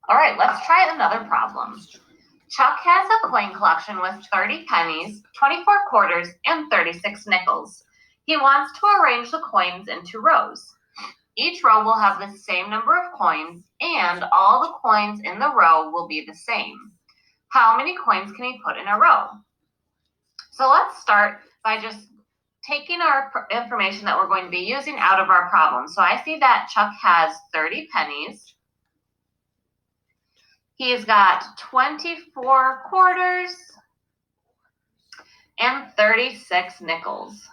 All right, let's try another problem. Chuck has a coin collection with 30 pennies, 24 quarters, and 36 nickels. He wants to arrange the coins into rows. Each row will have the same number of coins, and all the coins in the row will be the same. How many coins can he put in a row? So let's start by just taking our information that we're going to be using out of our problem. So I see that Chuck has 30 pennies. He's got 24 quarters and 36 nickels.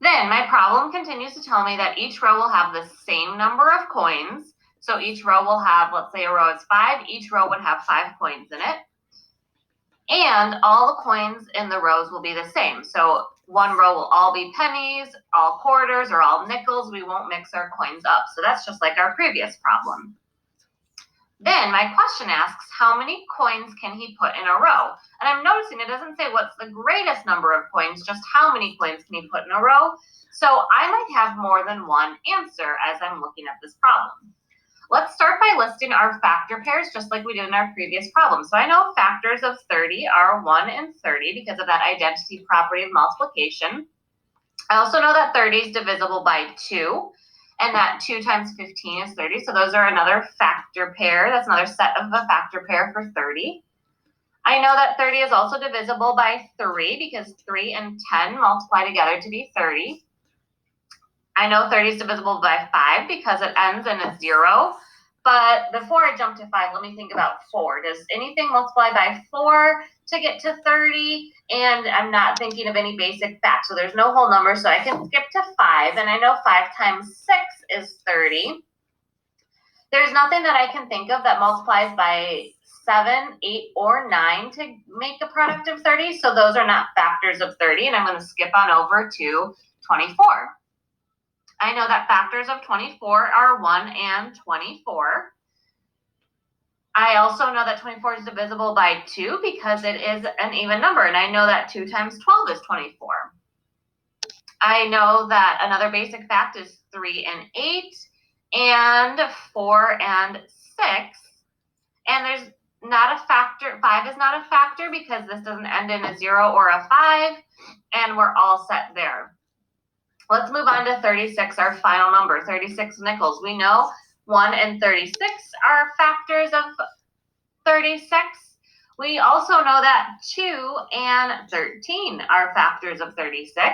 Then my problem continues to tell me that each row will have the same number of coins. So each row will have, let's say a row is 5, each row would have 5 coins in it. And all the coins in the rows will be the same. So one row will all be pennies, all quarters, or all nickels. We won't mix our coins up. So that's just like our previous problem. Then my question asks, how many coins can he put in a row? And I'm noticing it doesn't say what's the greatest number of coins, just how many coins can he put in a row. So I might have more than one answer as I'm looking at this problem. Let's start by listing our factor pairs just like we did in our previous problem. So I know factors of 30 are 1 and 30 because of that identity property of multiplication. I also know that 30 is divisible by 2. And that 2 times 15 is 30. So those are another factor pair. That's another set of a factor pair for 30. I know that 30 is also divisible by 3 because 3 and 10 multiply together to be 30. I know 30 is divisible by 5 because it ends in a 0. But before I jump to 5, let me think about 4. Does anything multiply by 4 to get to 30? And I'm not thinking of any basic facts. So there's no whole number, so I can skip to 5. And I know 5 times 6 is 30. There's nothing that I can think of that multiplies by 7, 8, or 9 to make a product of 30. So those are not factors of 30. And I'm going to skip on over to 24. I know that factors of 24 are 1 and 24. I also know that 24 is divisible by 2 because it is an even number, and I know that 2 times 12 is 24. I know that another basic fact is 3 and 8, and 4 and 6. And there's not a factor, 5 is not a factor because this doesn't end in a 0 or a 5, and we're all set there. Let's move on to 36, our final number, 36 nickels. We know 1 and 36 are factors of 36. We also know that 2 and 13 are factors of 36.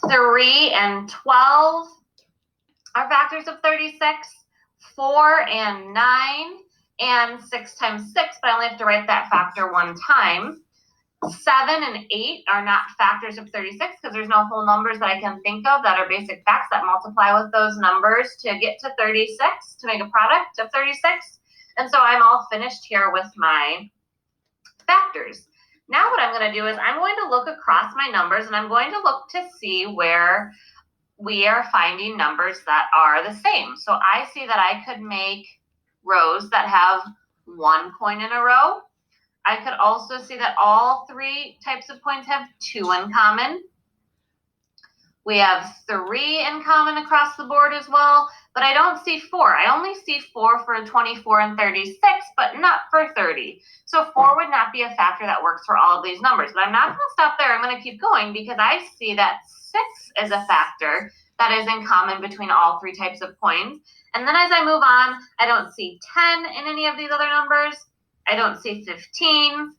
3 and 12 are factors of 36. 4 and 9 and 6 times 6, but I only have to write that factor one time. 7 and 8 are not factors of 36 because there's no whole numbers that I can think of that are basic facts that multiply with those numbers to get to 36, to make a product of 36. And so I'm all finished here with my factors. Now what I'm going to do is I'm going to look across my numbers and I'm going to look to see where we are finding numbers that are the same. So I see that I could make rows that have 1 coin in a row. I could also see that all 3 types of coins have 2 in common. We have 3 in common across the board as well, but I don't see 4. I only see 4 for 24 and 36, but not for 30. So 4 would not be a factor that works for all of these numbers. But I'm not going to stop there. I'm going to keep going because I see that 6 is a factor that is in common between all 3 types of coins. And then as I move on, I don't see 10 in any of these other numbers. I don't see 15,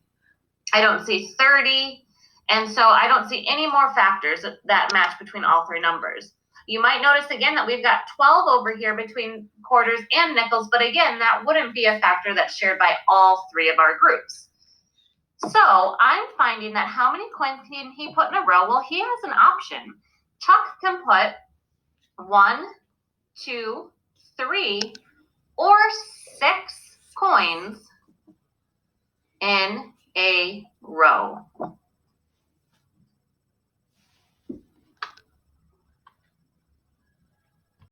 I don't see 30, and so I don't see any more factors that match between all 3 numbers. You might notice again that we've got 12 over here between quarters and nickels, but again, that wouldn't be a factor that's shared by all 3 of our groups. So I'm finding that how many coins can he put in a row? Well, he has an option. Chuck can put 1, 2, 3, or 6 coins in a row.